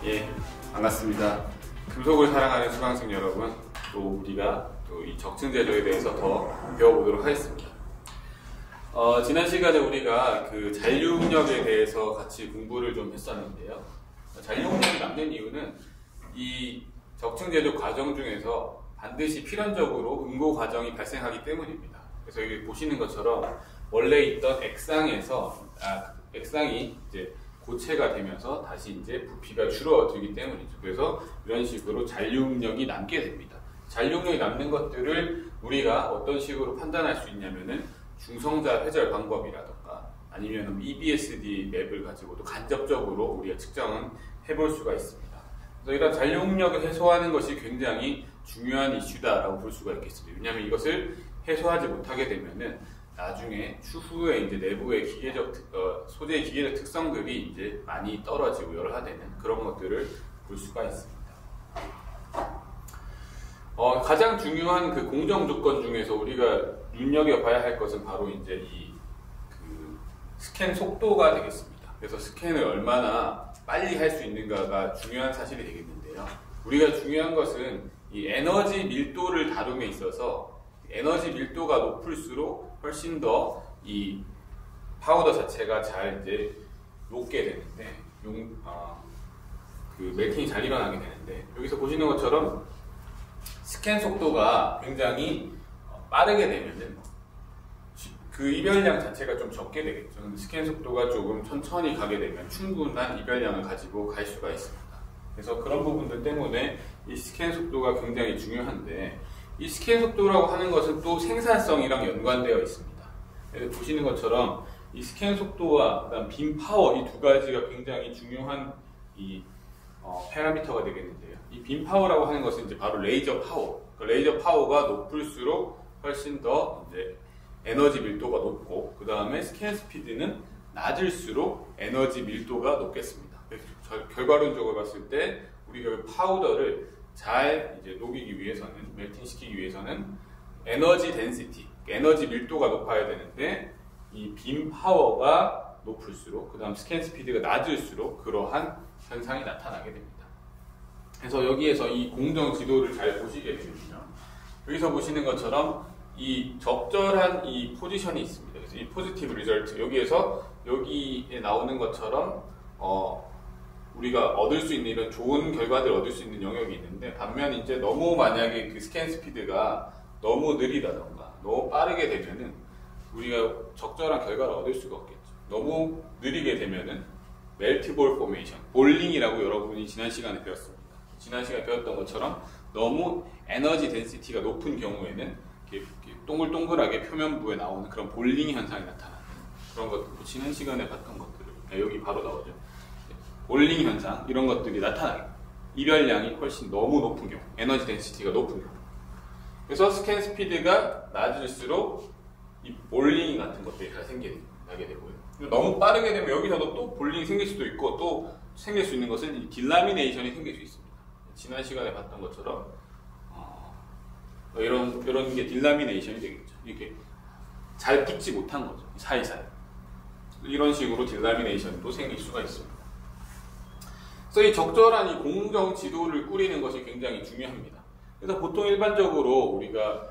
예, 반갑습니다. 금속을 사랑하는 수강생 여러분, 또 우리가 또 이 적층 제조에 대해서 더 배워보도록 하겠습니다. 지난 시간에 우리가 그 잔류응력에 대해서 같이 공부를 좀 했었는데요. 잔류응력이 남는 이유는 이 적층 제조 과정 중에서 반드시 필연적으로 응고 과정이 발생하기 때문입니다. 그래서 여기 보시는 것처럼 원래 있던 액상이 이제 고체가 되면서 다시 이제 부피가 줄어들기 때문이죠. 그래서 이런 식으로 잔류응력이 남게 됩니다. 잔류응력이 남는 것들을 우리가 어떤 식으로 판단할 수 있냐면은 중성자 회절 방법이라던가 아니면 EBSD 맵을 가지고도 간접적으로 우리가 측정은 해볼 수가 있습니다. 그래서 이런 잔류응력을 해소하는 것이 굉장히 중요한 이슈다라고 볼 수가 있겠습니다. 왜냐하면 이것을 해소하지 못하게 되면은 나중에 추후에 이제 내부의 소재의 기계적 특성들이 이제 많이 떨어지고 열화되는 그런 것들을 볼 수가 있습니다. 가장 중요한 그 공정 조건 중에서 우리가 눈여겨봐야 할 것은 바로 이제 그 스캔 속도가 되겠습니다. 그래서 스캔을 얼마나 빨리 할 수 있는가가 중요한 사실이 되겠는데요. 우리가 중요한 것은 이 에너지 밀도를 다룸에 있어서 에너지 밀도가 높을수록 훨씬 더 이 파우더 자체가 잘 이제 녹게 되는데, 그 멜팅이 잘 일어나게 되는데, 여기서 보시는 것처럼 스캔 속도가 굉장히 빠르게 되면은 그 이별량 자체가 좀 적게 되겠죠. 스캔 속도가 조금 천천히 가게 되면 충분한 이별량을 가지고 갈 수가 있습니다. 그래서 그런 부분들 때문에 이 스캔 속도가 굉장히 중요한데, 이 스캔 속도라고 하는 것은 또 생산성이랑 연관되어 있습니다. 그래서 보시는 것처럼 이 스캔 속도와 그다음 빔 파워, 이 두 가지가 굉장히 중요한 파라미터가 되겠는데요. 이 빔 파워라고 하는 것은 이제 바로 레이저 파워. 그 레이저 파워가 높을수록 훨씬 더 이제 에너지 밀도가 높고, 그 다음에 스캔 스피드는 낮을수록 에너지 밀도가 높겠습니다. 결과론적으로 봤을 때 우리가 그 파우더를 잘 이제 녹이기 위해서는, 멜팅 시키기 위해서는 에너지 덴시티, 에너지 밀도가 높아야 되는데, 이 빔 파워가 높을수록, 그 다음 스캔 스피드가 낮을수록 그러한 현상이 나타나게 됩니다. 그래서 여기에서 이 공정 지도를 잘 보시게 되면요, 여기서 보시는 것처럼 이 적절한 이 포지션이 있습니다. 그래서 이 포지티브 리절트, 여기에 나오는 것처럼 우리가 얻을 수 있는 이런 좋은 결과들을 얻을 수 있는 영역이 있는데, 반면 이제 너무 만약에 그 스캔 스피드가 너무 느리다던가 너무 빠르게 되면은 우리가 적절한 결과를 얻을 수가 없겠죠. 너무 느리게 되면은 멜트볼 포메이션, 볼링이라고 여러분이 지난 시간에 배웠습니다. 지난 시간에 배웠던 것처럼 너무 에너지 덴시티가 높은 경우에는 이렇게 동글동글하게 표면부에 나오는 그런 볼링 현상이 나타나는 그런 것들, 지난 시간에 봤던 것들을 여기 바로 나오죠. 볼링 현상, 이런 것들이 나타나요. 이별량이 훨씬 너무 높은 경우, 에너지 덴시티가 높은 경우. 그래서 스캔 스피드가 낮을수록 이 볼링 같은 것들이 잘 나게 되고요. 너무 빠르게 되면 여기서도 또 볼링이 생길 수도 있고, 또 생길 수 있는 것은 이 딜라미네이션이 생길 수 있습니다. 지난 시간에 봤던 것처럼 이런 게 딜라미네이션이 되겠죠. 이렇게 잘 붙지 못한 거죠. 사이사이. 이런 식으로 딜라미네이션도 생길 수가 있습니다. 그래서 이 적절한 이 공정 지도를 꾸리는 것이 굉장히 중요합니다. 그래서 보통 일반적으로 우리가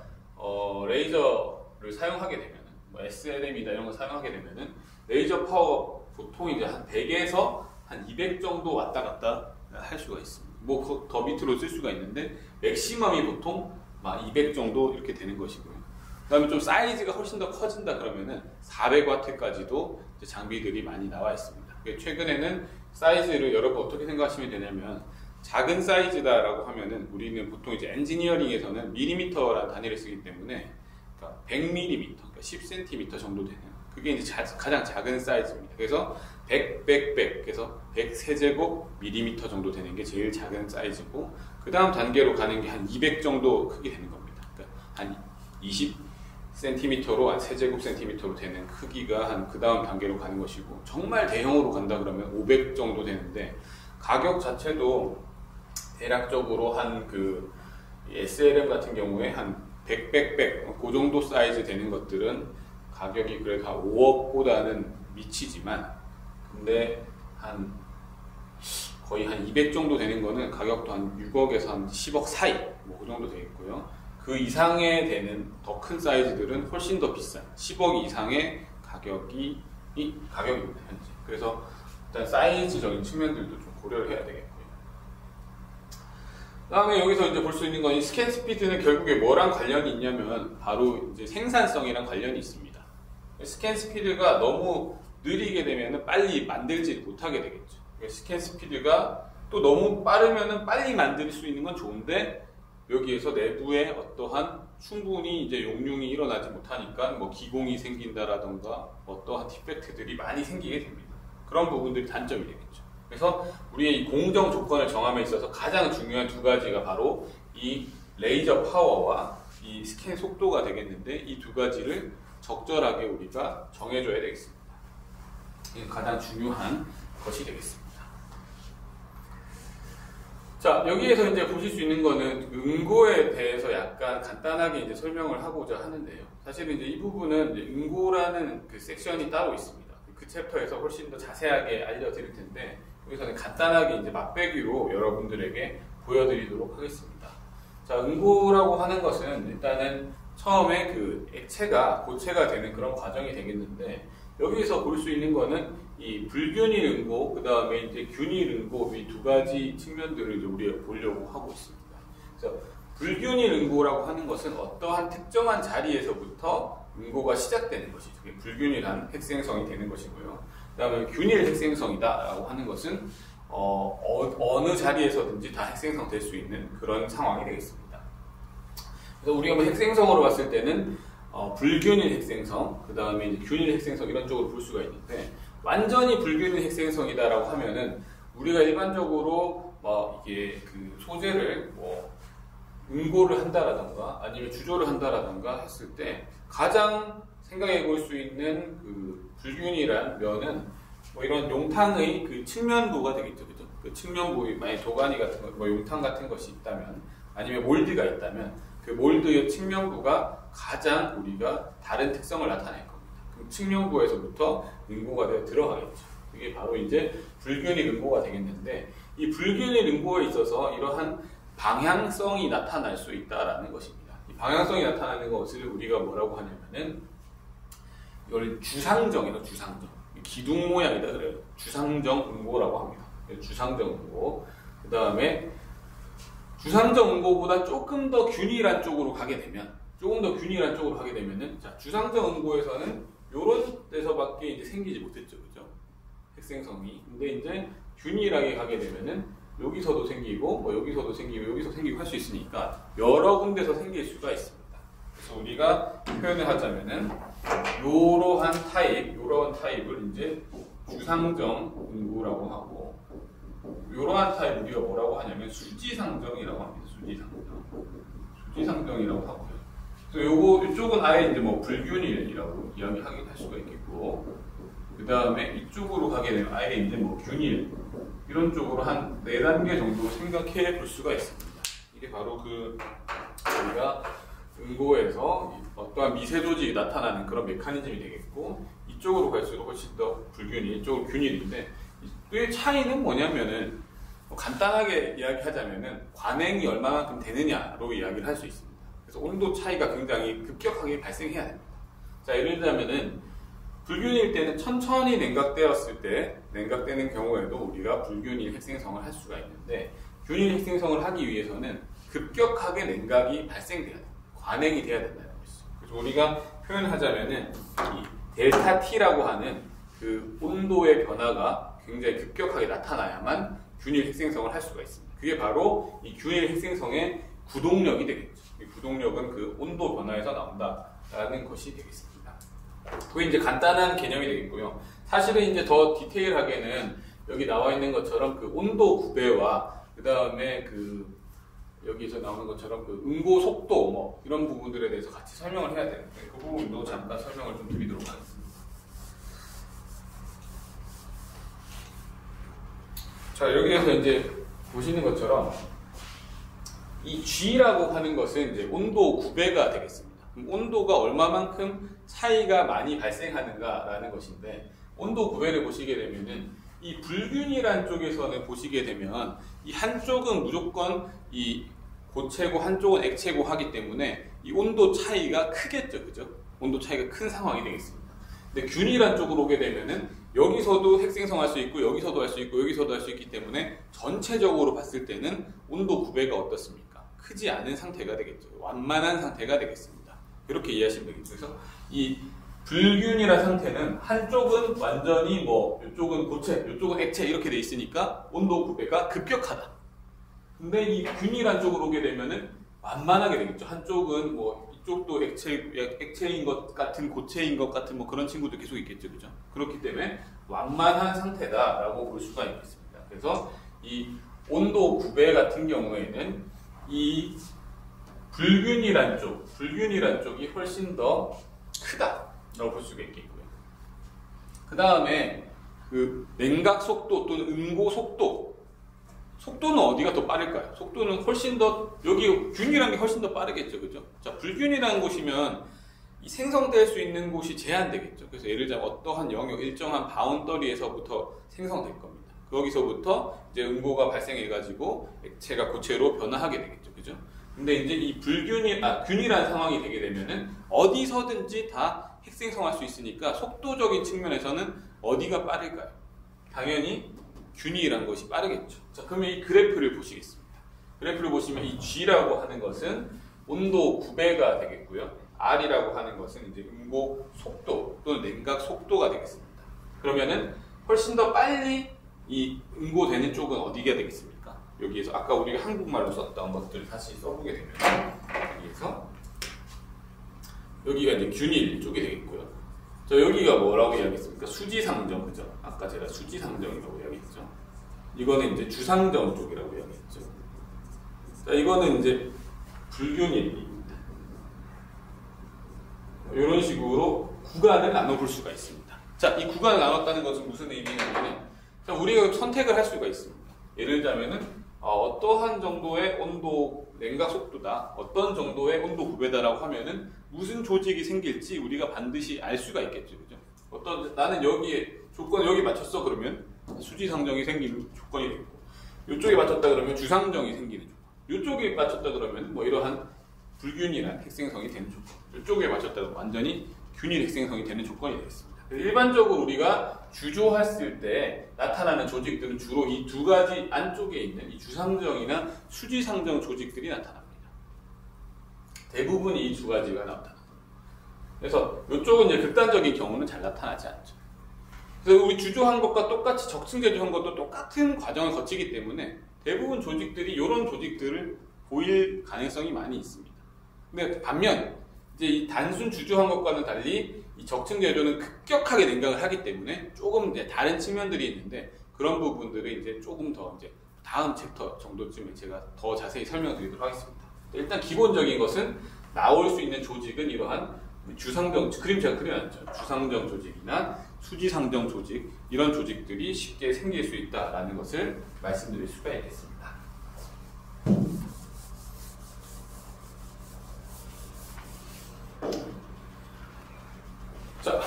레이저를 사용하게 되면은, 뭐 SLM이나 이런 거 사용하게 되면은 레이저 파워 보통 이제 한 100에서 한 200 정도 왔다 갔다 할 수가 있습니다. 뭐 더 밑으로 쓸 수가 있는데 맥시멈이 보통 200 정도 이렇게 되는 것이고요. 그 다음에 좀 사이즈가 훨씬 더 커진다 그러면은 400W까지도 장비들이 많이 나와 있습니다. 최근에는 사이즈를 여러분 어떻게 생각하시면 되냐면, 작은 사이즈다라고 하면은 우리는 보통 이제 엔지니어링에서는 밀리미터라는 단위를 쓰기 때문에, 그러니까 100mm, 그러니까 10cm 정도 되는, 그게 이제 가장 작은 사이즈입니다. 그래서 100, 그래서 100세제곱 밀리미터 정도 되는 게 제일 작은 사이즈고, 그 다음 단계로 가는 게 한 200 정도 크게 되는 겁니다. 그러니까 한 20cm로 한 세제곱 센티미터로 되는 크기가 한 그 다음 단계로 가는 것이고, 정말 대형으로 간다 그러면 500 정도 되는데, 가격 자체도 대략적으로 한 그 SLM 같은 경우에 한 100, 그 정도 사이즈 되는 것들은 가격이 그래도 한 5억보다는 미치지만, 근데 한 거의 한 200 정도 되는 거는 가격도 한 6억에서 한 10억 사이 뭐 그 정도 되겠고요. 그 이상에 되는 더 큰 사이즈들은 훨씬 더 비싼 10억 이상의 가격입니다 현재. 그래서 일단 사이즈적인 측면들도 좀 고려를 해야 되겠고요. 그다음에 여기서 이제 볼 수 있는 건 이 스캔 스피드는 결국에 뭐랑 관련이 있냐면 바로 이제 생산성이랑 관련이 있습니다. 스캔 스피드가 너무 느리게 되면 빨리 만들지 못하게 되겠죠. 스캔 스피드가 또 너무 빠르면 빨리 만들 수 있는 건 좋은데 여기에서 내부에 어떠한 충분히 이제 용융이 일어나지 못하니까 뭐 기공이 생긴다라던가 어떠한 디펙트들이 많이 생기게 됩니다. 그런 부분들이 단점이 되겠죠. 그래서 우리의 이 공정 조건을 정함에 있어서 가장 중요한 두 가지가 바로 이 레이저 파워와 이 스캔 속도가 되겠는데 이 두 가지를 적절하게 우리가 정해줘야 되겠습니다. 이게 가장 중요한 것이 되겠습니다. 자, 여기에서 이제 보실 수 있는 거는 응고에 대해서 약간 간단하게 이제 설명을 하고자 하는데요. 사실은 이제 이 부분은 이제 응고라는 그 섹션이 따로 있습니다. 그 챕터에서 훨씬 더 자세하게 알려드릴 텐데 여기서는 간단하게 이제 맛배기로 여러분들에게 보여드리도록 하겠습니다. 자, 응고라고 하는 것은 일단은 처음에 그 액체가 고체가 되는 그런 과정이 되겠는데 여기서 볼 수 있는 거는 이 불균일 응고, 그 다음에 이제 균일 응고 이 두 가지 측면들을 이제 우리가 보려고 하고 있습니다. 그래서 불균일 응고라고 하는 것은 어떠한 특정한 자리에서부터 응고가 시작되는 것이죠. 불균일한 핵생성이 되는 것이고요. 그 다음에 균일 핵생성이다라고 하는 것은 어느 자리에서든지 다 핵생성 될 수 있는 그런 상황이 되겠습니다. 그래서 우리가 뭐 핵생성으로 봤을 때는 불균일 핵생성, 그 다음에 이제 균일 핵생성 이런 쪽으로 볼 수가 있는데 완전히 불균일 핵생성이다라고 하면은 우리가 일반적으로 이게 그 소재를 응고를 한다라던가 아니면 주조를 한다라던가 했을 때 가장 생각해 볼 수 있는 그 불균일한 면은 이런 용탕의 그 측면부가 되겠죠, 그죠? 그 측면부에 만약 도가니 같은 거, 용탕 같은 것이 있다면 아니면 몰드가 있다면 그 몰드의 측면부가 가장 우리가 다른 특성을 나타낼 겁니다. 그 측면부에서부터 응고가 되어 들어가겠죠. 이게 바로 이제 불균일 응고가 되겠는데 이 불균일 응고에 있어서 이러한 방향성이 나타날 수 있다라는 것입니다. 이 방향성이 나타나는 것을 우리가 뭐라고 하냐면은 이걸 주상정이에요. 주상정. 기둥 모양이다 그래요. 주상정 응고라고 합니다. 주상정 응고. 그 다음에 주상정 응고보다 조금 더 균일한 쪽으로 가게 되면 자, 주상정 응고에서는 이런 데서밖에 이제 생기지 못했죠, 그죠? 핵생성이. 근데 이제 균일하게 가게 되면은 여기서도 생기고, 여기서도 생기고, 여기서 생기고 할 수 있으니까 여러 군데서 생길 수가 있습니다. 그래서 우리가 표현을 하자면은 이러한 타입을 이제 주상정 응고라고 하고, 이러한 타입 우리가 뭐라고 하냐면 수지상정이라고 합니다. 수지상정이라고 하고요. 그래서 이쪽은 아예 이제 불균일이라고 이야기하긴 할 수가 있겠고, 그 다음에 이쪽으로 가게 되면 아예 이제 균일 이런 쪽으로 한 4단계 정도 생각해 볼 수가 있습니다. 이게 바로 우리가 응고에서 어떠한 미세 조직이 나타나는 그런 메커니즘이 되겠고, 이쪽으로 갈수록 훨씬 더 불균일, 이쪽은 균일인데 이 차이는 뭐냐면은 간단하게 이야기하자면은 관행이 얼마만큼 되느냐로 이야기를 할 수 있습니다. 그래서 온도 차이가 굉장히 급격하게 발생해야 됩니다. 자, 예를 들자면은 불균일 때는 천천히 냉각되는 경우에도 우리가 불균일 핵생성을 할 수가 있는데 균일 핵생성을 하기 위해서는 급격하게 냉각이 발생돼야 돼요. 관행이 돼야 된다는 것이죠. 그래서 우리가 표현하자면은 이 델타 T라고 하는 그 온도의 변화가 굉장히 급격하게 나타나야만 균일 핵생성을 할 수가 있습니다. 그게 바로 이 균일 핵생성의 구동력이 되겠죠. 이 구동력은 그 온도 변화에서 나온다라는 것이 되겠습니다. 그게 이제 간단한 개념이 되겠고요. 사실은 이제 더 디테일하게는 여기 나와 있는 것처럼 그 온도 구배와 그 다음에 여기서 나오는 것처럼 그 응고 속도 이런 부분들에 대해서 같이 설명을 해야 되는데 그 부분도 잠깐 설명을 좀 드리도록 하겠습니다. 자, 여기에서 이제 보시는 것처럼 이 G라고 하는 것은 이제 온도 구배가 되겠습니다. 그럼 온도가 얼마만큼 차이가 많이 발생하는가라는 것인데 온도 구배를 보시게 되면은 이 불균이란 쪽에서는 보시게 되면 이 한쪽은 무조건 이 고체고 한쪽은 액체고 하기 때문에 이 온도 차이가 크겠죠, 그죠? 온도 차이가 큰 상황이 되겠습니다. 근데 균이란 쪽으로 오게 되면은 여기서도 핵생성할 수 있고 여기서도 할 수 있고 여기서도 할 수 있기 때문에 전체적으로 봤을 때는 온도 구배가 어떻습니까? 크지 않은 상태가 되겠죠. 완만한 상태가 되겠습니다. 이렇게 이해하시면 되겠죠. 그래서 이 불균이라는 상태는 한쪽은 완전히 뭐 이쪽은 고체, 이쪽은 액체 이렇게 돼 있으니까 온도 구배가 급격하다. 근데 이 균이란 쪽으로 오게 되면은 완만하게 되겠죠. 한쪽은 뭐 이쪽도 액체인 것 같은 고체인 것 같은 뭐 그런 친구도 계속 있겠죠, 그죠? 그렇기 때문에 완만한 상태다라고 볼 수가 있겠습니다. 그래서 이 온도 구배 같은 경우에는 이 불균이란 쪽이 훨씬 더 크다라고 볼 수가 있겠고요. 그 다음에 그 냉각 속도 또는 응고 속도는 어디가 더 빠를까요? 속도는 훨씬 더, 여기 균이라는 게 훨씬 더 빠르겠죠, 그죠? 자, 불균이라는 곳이면 이 생성될 수 있는 곳이 제한되겠죠. 그래서 예를 들자면 어떠한 영역, 일정한 바운더리에서부터 생성될 겁니다. 거기서부터 이제 응고가 발생해가지고 액체가 고체로 변화하게 되겠죠, 그죠? 근데 이제 이 균이라는 상황이 되게 되면은 어디서든지 다 핵생성할 수 있으니까 속도적인 측면에서는 어디가 빠를까요? 당연히 균이라는 것이 빠르겠죠. 자, 그러면 이 그래프를 보시겠습니다. 그래프를 보시면 이 G라고 하는 것은 온도 구배가 되겠고요. R이라고 하는 것은 이제 응고 속도 또는 냉각 속도가 되겠습니다. 그러면은 훨씬 더 빨리 이 응고되는 쪽은 어디가 되겠습니까? 여기에서 아까 우리가 한국말로 썼던 것들을 다시 써보게 되면 여기에서 여기가 이제 균일 쪽이 되겠고요. 자, 여기가 뭐라고 이야기했습니까? 수지상정, 그죠? 아까 제가 수지상정이라고 이야기했죠. 이거는 이제 주상정 쪽이라고 이야기했죠. 자, 이거는 이제 불균일입니다. 이런 식으로 구간을 나눠볼 수가 있습니다. 자, 이 구간을 나눴다는 것은 무슨 의미냐면, 자, 우리가 선택을 할 수가 있습니다. 예를 들자면은 어떠한 정도의 온도 냉각 속도다, 어떤 정도의 온도 구배다라고 하면은 무슨 조직이 생길지 우리가 반드시 알 수가 있겠죠, 그죠? 나는 여기에 조건 여기 맞췄어 그러면 수지상정이 생기는 조건이 되고, 이쪽에 맞췄다 그러면 주상정이 생기는 조건, 이쪽에 맞췄다 그러면 뭐 이러한 불균이란 핵생성이 되는 조건, 이쪽에 맞췄다 그러면 완전히 균일 핵생성이 되는 조건이 되겠습니다. 일반적으로 우리가 주조했을 때 나타나는 조직들은 주로 이 두 가지 안쪽에 있는 이 주상정이나 수지상정 조직들이 나타납니다. 대부분 이 두 가지가 나타납니다. 그래서 이쪽은 이제 극단적인 경우는 잘 나타나지 않죠. 그래서 우리 주조한 것과 똑같이 적층제조한 것도 똑같은 과정을 거치기 때문에 대부분 조직들이 이런 조직들을 보일 가능성이 많이 있습니다. 근데 반면 이제 이 단순 주조한 것과는 달리 이 적층제조는 급격하게 냉각을 하기 때문에 조금 이제 다른 측면들이 있는데 그런 부분들을 이제 조금 더 이제 다음 챕터 정도쯤에 제가 더 자세히 설명드리도록 하겠습니다. 일단 기본적인 것은 나올 수 있는 조직은 이러한 주상정, 그림 제가 그려놨죠. 주상정 조직이나 수지상정 조직, 이런 조직들이 쉽게 생길 수 있다라는 것을 말씀드릴 수가 있겠습니다. 자,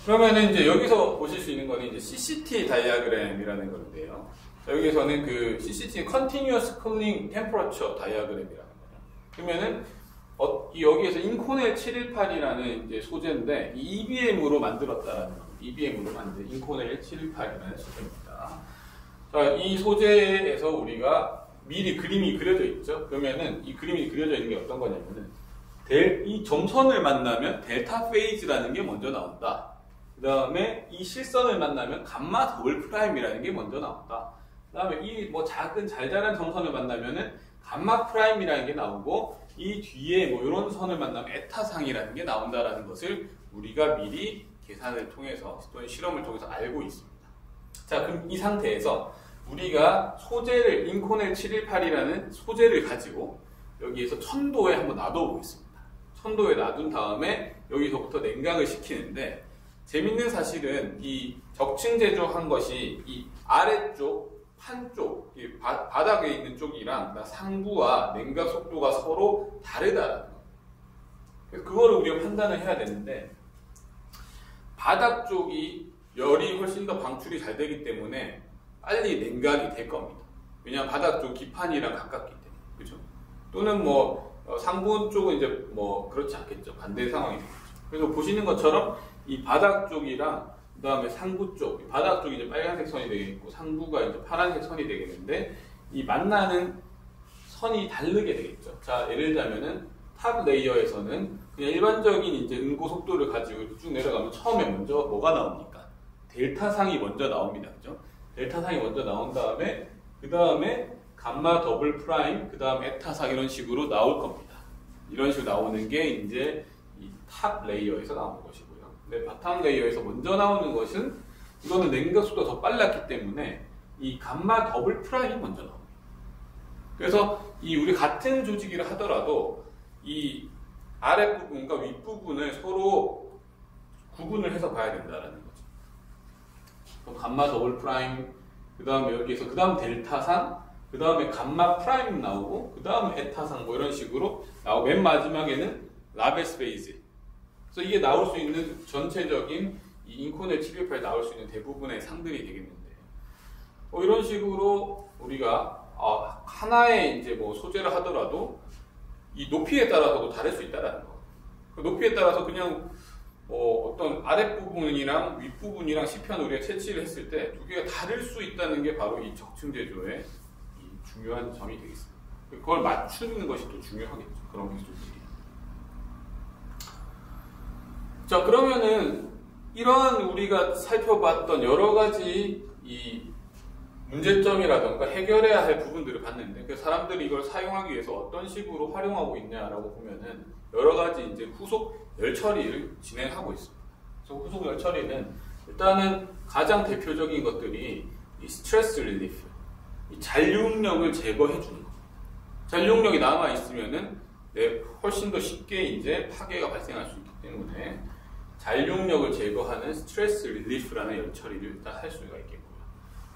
그러면은 이제 여기서 보실 수 있는 거는 이제 CCT 다이아그램이라는 건데요. 자, 여기서는 그 CCT Continuous Cooling Temperature 다이아그램이라는 거예요. 그러면은 여기에서 인코넬 718이라는 이제 소재인데 이 EBM으로 만들었다라는 겁니다. EBM으로 만든 인코넬 718이라는 소재입니다. 자, 이 소재에서 우리가 미리 그림이 그려져 있죠. 그러면은 이 그림이 그려져 있는 게 어떤 거냐면은 이 점선을 만나면 델타 페이즈라는 게 먼저 나온다. 그 다음에 이 실선을 만나면 감마 더블 프라임이라는 게 먼저 나온다. 그 다음에 이 뭐 작은 잘자란 점선을 만나면은 감마 프라임이라는 게 나오고 이 뒤에 뭐 이런 선을 만나면 에타상이라는 게 나온다라는 것을 우리가 미리 계산을 통해서 또는 실험을 통해서 알고 있습니다. 자, 그럼 이 상태에서 우리가 소재를 인코넬 718이라는 소재를 가지고 여기에서 1000도에 한번 놔둬보겠습니다. 1000도에 놔둔 다음에 여기서부터 냉각을 시키는데 재밌는 사실은 이 적층제조한 것이 이 아래쪽 판 쪽, 바닥에 있는 쪽이랑 상부와 냉각 속도가 서로 다르다라는 거예요. 그래서 그거를 우리가 판단을 해야 되는데 바닥 쪽이 열이 훨씬 더 방출이 잘 되기 때문에 빨리 냉각이 될 겁니다. 왜냐하면 바닥 쪽 기판이랑 가깝기 때문에. 그죠? 또는 뭐 상부 쪽은 이제 뭐 그렇지 않겠죠. 반대 상황이 되겠죠. 그래서 보시는 것처럼 이 바닥 쪽이랑 그 다음에 상부 쪽, 바닥 쪽이 이제 빨간색 선이 되겠고 상부가 이제 파란색 선이 되겠는데 이 만나는 선이 다르게 되겠죠. 자, 예를 들자면은 탑 레이어에서는 그냥 일반적인 이제 응고 속도를 가지고 쭉 내려가면 처음에 먼저 뭐가 나옵니까? 델타상이 먼저 나옵니다. 그죠? 델타상이 먼저 나온 다음에 그 다음에 감마 더블 프라임, 그 다음 에타상 이런 식으로 나올 겁니다. 이런 식으로 나오는 게 이제 이 탑 레이어에서 나오는 것이고요. 근데 바탕 레이어에서 먼저 나오는 것은 이거는 냉각 속도가 더 빨랐기 때문에 이 감마 더블 프라임이 먼저 나옵니다. 그래서 이 우리 같은 조직이라 하더라도 이 아랫부분과 윗부분을 서로 구분을 해서 봐야 된다는 거죠. 그럼 감마 더블 프라임, 그 다음에 여기에서 그 다음 델타상, 그 다음에 감마 프라임 나오고 그 다음 에타상 뭐 이런 식으로 나오고 맨 마지막에는 라베스 베이즈. 그래서 이게 나올 수 있는 전체적인 이 인코넬 718에 나올 수 있는 대부분의 상들이 되겠는데 이런 식으로 우리가 하나의 이제 뭐 소재를 하더라도 이 높이에 따라서도 다를 수 있다라는 거. 그 높이에 따라서 그냥 어떤 아랫부분이랑 윗부분이랑 시편 우리가 채취를 했을 때 두 개가 다를 수 있다는 게 바로 이 적층 제조의 이 중요한 점이 되겠습니다. 그걸 맞추는 것이 또 중요하겠죠. 그런 기술들이. 자, 그러면은 이러한 우리가 살펴봤던 여러 가지 이 문제점이라던가 해결해야 할 부분들을 봤는데 그 사람들이 이걸 사용하기 위해서 어떤 식으로 활용하고 있냐라고 보면은 여러 가지 이제 후속 열 처리를 진행하고 있습니다. 그래서 후속 열 처리는 일단은 가장 대표적인 것들이 이 스트레스 릴리프, 이 잔류력을 제거해 주는 겁니다. 잔류력이 남아 있으면은 훨씬 더 쉽게 이제 파괴가 발생할 수 있기 때문에 잔류력을 제거하는 스트레스 릴리프라는 열 처리를 일단 할 수가 있겠고요.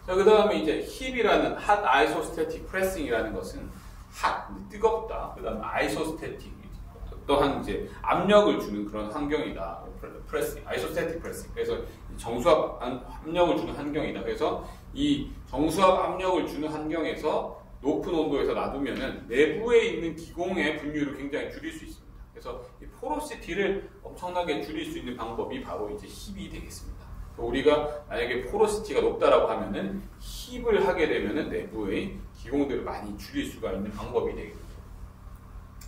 자, 그 다음에 이제 힙이라는 핫 아이소스태틱 프레싱이라는 것은 핫, 뜨겁다. 그 다음에 아이소스태틱, 또한 이제 압력을 주는 그런 환경이다. 프레싱, 아이소스태틱 프레싱. 그래서 정수압 압력을 주는 환경이다. 그래서 이 정수압 압력을 주는 환경에서 높은 온도에서 놔두면은 내부에 있는 기공의 분율을 굉장히 줄일 수 있습니다. 그래서 이 포로시티를 엄청나게 줄일 수 있는 방법이 바로 이제 힙이 되겠습니다. 우리가 만약에 포로시티가 높다라고 하면은 힙을 하게 되면은 내부의 기공들을 많이 줄일 수가 있는 방법이 되겠죠.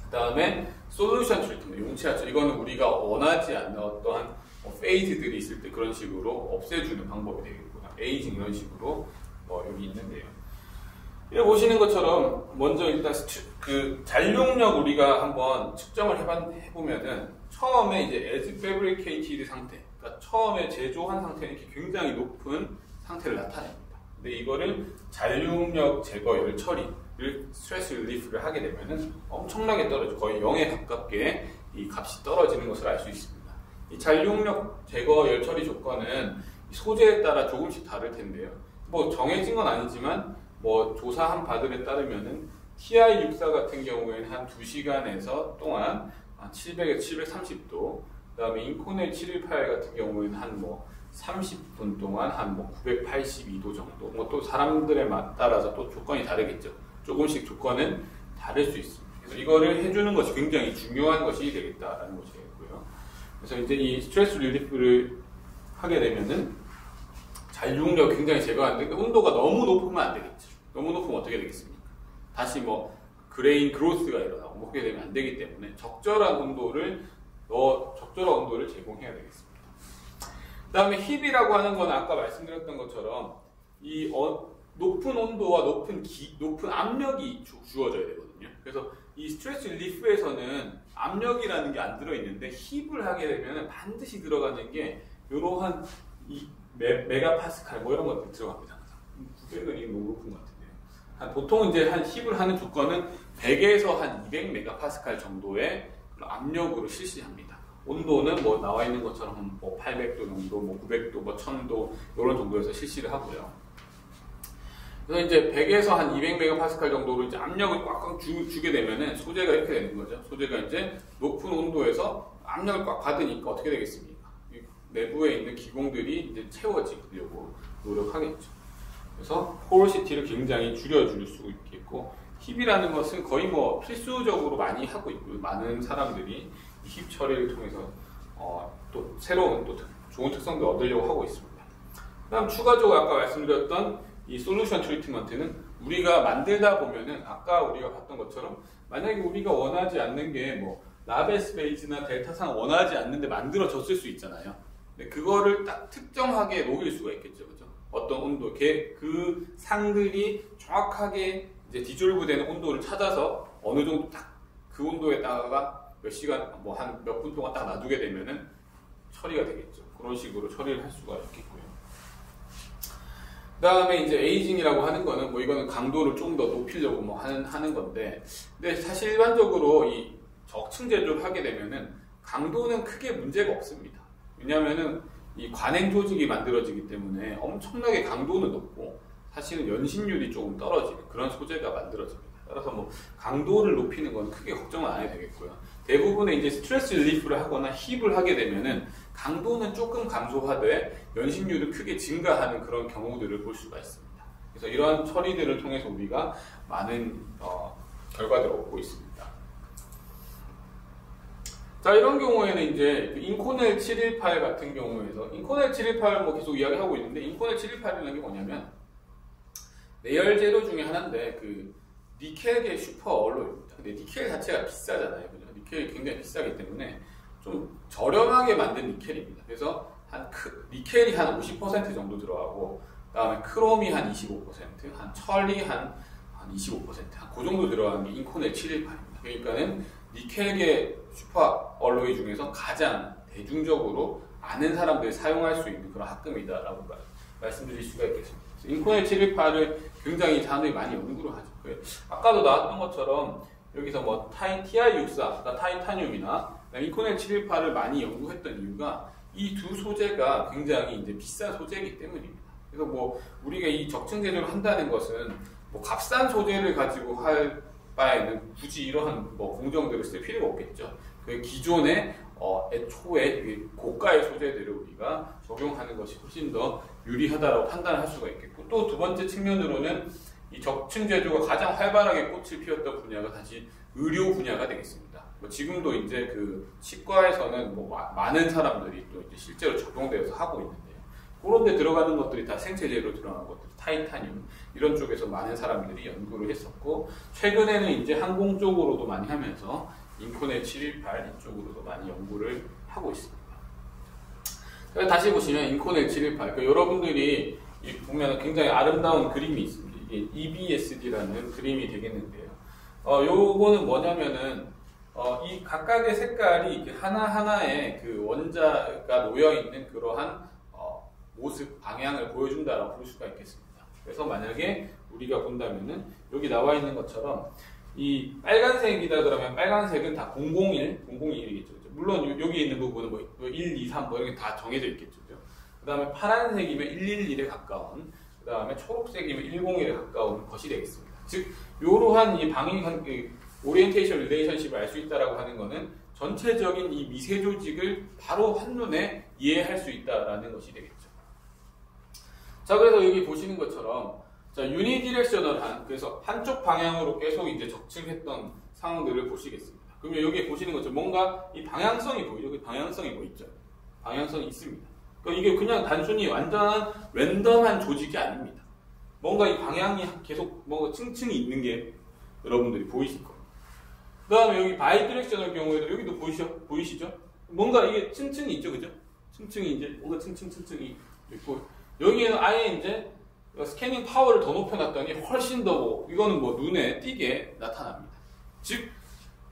그 다음에 솔루션 트리트먼트, 용치하죠. 이거는 우리가 원하지 않는 어떠한 페이드들이 있을 때 그런 식으로 없애주는 방법이 되겠고, 에이징 이런 식으로 여기 있는데요. 여기 보시는 것처럼 먼저 일단 그 잔용력 우리가 한번 측정을 해보면은 처음에 이제 as fabricated 상태, 그러니까 처음에 제조한 상태는 이렇게 굉장히 높은 상태를 나타냅니다. 근데 이거를 잔용력 제거 열 처리를 스트레스 릴리프를 하게 되면은 엄청나게 떨어져 거의 0에 가깝게 이 값이 떨어지는 것을 알 수 있습니다. 이 잔용력 제거 열 처리 조건은 소재에 따라 조금씩 다를 텐데요. 뭐 정해진 건 아니지만 뭐 조사한 바들에 따르면은 TI64 같은 경우에는 한 2시간에서 동안 700에서 730도, 그 다음에 인코넬 718 같은 경우에는 한 뭐 30분 동안 한 뭐 982도 정도, 뭐 또 사람들에 따라서 또 조건이 다르겠죠. 조금씩 조건은 다를 수 있습니다. 그래서 이거를 해주는 것이 굉장히 중요한 것이 되겠다라는 것이겠고요. 그래서 이제 이 스트레스 릴리프를 하게 되면은 잔용력 굉장히 제거하는데 온도가 너무 높으면 안 되겠죠. 너무 높으면 어떻게 되겠습니까? 다시 뭐 그레인 그로스가 일어나고 뭐 그렇게 되면 안 되기 때문에 적절한 온도를 제공해야 되겠습니다. 그 다음에 힙이라고 하는 건 아까 말씀드렸던 것처럼 이 높은 온도와 높은 압력이 주어져야 되거든요. 그래서 이 스트레스 릴리프에서는 압력이라는 게 안 들어있는데 힙을 하게 되면 반드시 들어가는 게 이러한 이 메가파스칼 뭐 이런 것들 들어갑니다. 900은 이게 너무 높은 것 같은데요. 보통 이제 한 힙을 하는 조건은 100에서 한 200메가파스칼 정도의 압력으로 실시합니다. 온도는 뭐 나와 있는 것처럼 뭐 800도 정도, 뭐 900도, 뭐 1000도 이런 정도에서 실시를 하고요. 그래서 이제 100에서 한 200메가파스칼 정도로 이제 압력을 꽉꽉 주게 되면은 소재가 이렇게 되는 거죠. 소재가 이제 높은 온도에서 압력을 꽉 받으니까 어떻게 되겠습니까? 내부에 있는 기공들이 이제 채워지려고 노력하겠죠. 그래서 포로시티를 굉장히 줄여줄 수 있겠고, 힙이라는 것은 거의 뭐 필수적으로 많이 하고 있고요. 많은 사람들이 힙 처리를 통해서 또 새로운 또 좋은 특성도 얻으려고 하고 있습니다. 그다음 추가적으로 아까 말씀드렸던 이 솔루션 트리트먼트는 우리가 만들다 보면은 아까 우리가 봤던 것처럼 만약에 우리가 원하지 않는 게 뭐 라베스 베이즈나 델타산 원하지 않는데 만들어졌을 수 있잖아요. 근데 그거를 딱 특정하게 녹일 수가 있겠죠, 그죠? 어떤 온도, 그 상들이 정확하게 이제 디졸브 되는 온도를 찾아서 어느 정도 딱 그 온도에다가 몇 시간, 뭐 한 몇 분 동안 딱 놔두게 되면은 처리가 되겠죠. 그런 식으로 처리를 할 수가 있겠고요. 그 다음에 이제 에이징이라고 하는 거는 뭐 이거는 강도를 좀 더 높이려고 뭐 하는 건데, 근데 사실 일반적으로 이 적층 제조를 하게 되면은 강도는 크게 문제가 없습니다. 왜냐면은 이 관행 조직이 만들어지기 때문에 엄청나게 강도는 높고 사실은 연신율이 조금 떨어지는 그런 소재가 만들어집니다. 따라서 뭐 강도를 높이는 건 크게 걱정은 안 해도 되겠고요. 대부분의 이제 스트레스 릴리프를 하거나 힙을 하게 되면은 강도는 조금 감소하되 연신율을 크게 증가하는 그런 경우들을 볼 수가 있습니다. 그래서 이러한 처리들을 통해서 우리가 많은 결과들을 얻고 있습니다. 자, 이런 경우에는 이제 인코넬 718 같은 경우에서 인코넬 718 뭐 계속 이야기하고 있는데, 인코넬 718이라는 게 뭐냐면 내열 재료 중에 하나인데 그 니켈계 슈퍼 얼로이입니다. 근데 니켈 자체가 비싸잖아요, 그죠? 니켈이 굉장히 비싸기 때문에 좀 저렴하게 만든 니켈입니다. 그래서 니켈이 한 50% 정도 들어가고, 그다음에 크롬이 한 25%, 한 철이 한 25%, 그 정도 들어가는 게 인코넬 718입니다. 그러니까는 니켈계 슈퍼 얼로이 중에서 가장 대중적으로 아는 사람들이 사용할 수 있는 그런 합금이다라고 말씀드릴 수가 있겠습니다. 인코넬 718을 굉장히 사람들이 많이 연구를 하죠. 아까도 나왔던 것처럼 여기서 뭐 TI64, 타이타늄이나 인코넬 718을 많이 연구했던 이유가 이 두 소재가 굉장히 이제 비싼 소재이기 때문입니다. 그래서 뭐 우리가 이 적층 제조를 한다는 것은 뭐 값싼 소재를 가지고 할 바에는 굳이 이러한 뭐 공정들을 쓸 필요가 없겠죠. 그 기존의 애초에 고가의 소재들을 우리가 적용하는 것이 훨씬 더 유리하다고 판단할 수가 있겠고, 또 두 번째 측면으로는 이 적층 제조가 가장 활발하게 꽃을 피웠던 분야가 사실 의료 분야가 되겠습니다. 뭐 지금도 이제 그 치과에서는 뭐 많은 사람들이 또 이제 실제로 적용되어서 하고 있는데요. 그런 데 들어가는 것들이 다 생체재로 들어가는 것들, 타이타늄 이런 쪽에서 많은 사람들이 연구를 했었고, 최근에는 이제 항공 쪽으로도 많이 하면서 인코넬 718 이쪽으로도 많이 연구를 하고 있습니다. 다시 보시면 인코넬 718, 여러분들이 보면 굉장히 아름다운 그림이 있습니다. 이게 EBSD라는 그림이 되겠는데요. 요거는 뭐냐면은 이 각각의 색깔이 하나하나의 그 원자가 놓여있는 그러한 모습, 방향을 보여준다라고 볼 수가 있겠습니다. 그래서 만약에 우리가 본다면은 여기 나와 있는 것처럼 이 빨간색이다 그러면 빨간색은 다 001, 001이겠죠. 물론 여기 있는 부분은 뭐 1, 2, 3 뭐 이렇게 다 정해져 있겠죠. 그 다음에 파란색이면 111에 가까운, 그 다음에 초록색이면 101에 가까운 것이 되겠습니다. 즉, 이러한 이 방위 오리엔테이션 릴레이션십을 알 수 있다라고 하는 것은 전체적인 이 미세 조직을 바로 한눈에 이해할 수 있다라는 것이 되겠죠. 자, 그래서 여기 보시는 것처럼 자, 유니디렉셔널한, 그래서 한쪽 방향으로 계속 이제 적층했던 상황들을 보시겠습니다. 그러면 여기 보시는 것처럼 뭔가 이 방향성이 보이죠? 그 방향성이 뭐 있죠? 방향성이 있습니다. 그러니까 이게 그냥 단순히 완전한 랜덤한 조직이 아닙니다. 뭔가 이 방향이 계속 뭔가 층층이 있는 게 여러분들이 보이실 겁니다. 그 다음에 여기 바이디렉셔널 경우에도 여기도 보이시죠? 뭔가 이게 층층이 있죠, 그죠? 층층이 이제 뭔가 층층이 있고, 여기에는 아예 이제 스캐닝 파워를 더 높여놨더니 훨씬 더 이거는 뭐 눈에 띄게 나타납니다. 즉,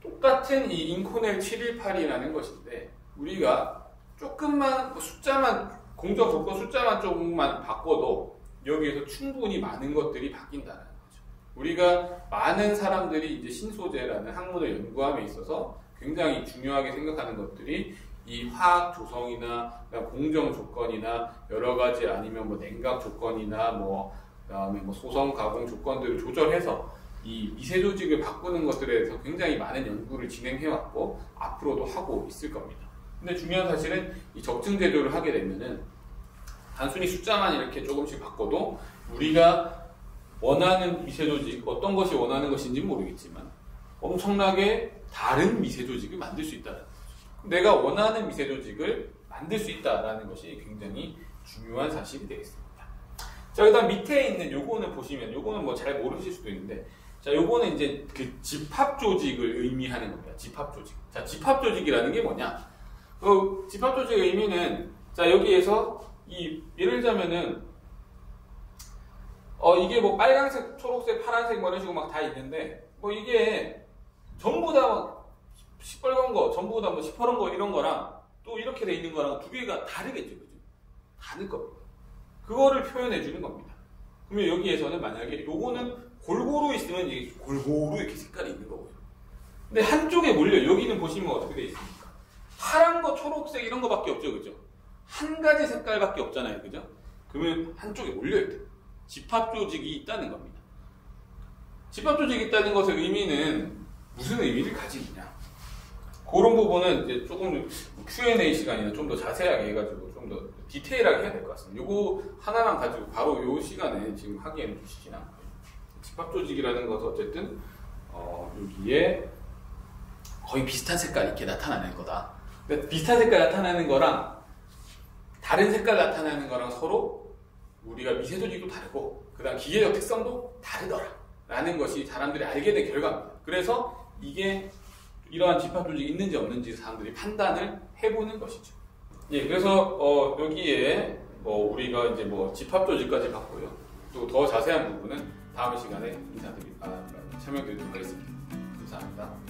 똑같은 이 인코넬 718이라는 것인데, 우리가 조금만 숫자만, 공정 조건 숫자만 조금만 바꿔도 여기에서 충분히 많은 것들이 바뀐다는 거죠. 우리가 많은 사람들이 이제 신소재라는 학문을 연구함에 있어서 굉장히 중요하게 생각하는 것들이 이 화학 조성이나 공정 조건이나 여러 가지, 아니면 뭐 냉각 조건이나 뭐 그다음에 뭐 소성 가공 조건들을 조절해서 이 미세 조직을 바꾸는 것들에 대해서 굉장히 많은 연구를 진행해 왔고 앞으로도 하고 있을 겁니다. 근데 중요한 사실은 이 적증 제조를 하게 되면은 단순히 숫자만 이렇게 조금씩 바꿔도 우리가 원하는 미세 조직, 어떤 것이 원하는 것인지 모르겠지만 엄청나게 다른 미세 조직을 만들 수 있다는 거죠. 내가 원하는 미세 조직을 만들 수 있다는 것이 굉장히 중요한 사실이 되겠습니다. 자, 그다음 밑에 있는 요거는 보시면 요거는 뭐 잘 모르실 수도 있는데, 자, 요거는 이제 그 집합 조직을 의미하는 겁니다. 집합 조직. 자, 집합 조직이라는 게 뭐냐? 그 집합 조직의 의미는, 자, 여기에서 예를 들자면은 이게 뭐 빨간색, 초록색, 파란색 뭐 이런 식으로 막 다 있는데, 뭐 이게 전부 다 시뻘건 거, 전부 다 뭐 시퍼런 거 이런 거랑 또 이렇게 돼 있는 거랑 두 개가 다르겠죠, 그죠? 다를 겁니다. 그거를 표현해 주는 겁니다. 그러면 여기에서는 만약에 요거는 골고루 있으면 이게 골고루 이렇게 색깔이 있는 거고요. 근데 한쪽에 몰려, 여기는 보시면 어떻게 돼 있습니까? 파란 거, 초록색 이런 거밖에 없죠, 그죠? 한 가지 색깔밖에 없잖아요, 그죠? 그러면 한쪽에 몰려 있다. 집합 조직이 있다는 겁니다. 집합 조직이 있다는 것의 의미는 무슨 의미를 가지느냐? 그런 부분은 이제 조금 Q&A 시간이나 좀 더 자세하게 해가지고 좀 더 디테일하게 해야 될 것 같습니다. 요거 하나만 가지고 바로 요 시간에 지금 하기에는 좀 쉽진 않고요. 집합 조직이라는 것은 어쨌든 여기에 거의 비슷한 색깔 이렇게 나타나는 거다. 그러니까 비슷한 색깔 나타나는 거랑 다른 색깔 나타나는 거랑 서로 우리가 미세 조직도 다르고 그다음 기계적 특성도 다르더라 라는 것이 사람들이 알게 된 결과입니다. 그래서 이게 이러한 집합 조직이 있는지 없는지 사람들이 판단을 해보는 것이죠. 예, 그래서 여기에 우리가 이제 집합 조직까지 봤고요. 또 더 자세한 부분은 다음 시간에 설명드리도록 하겠습니다. 감사합니다.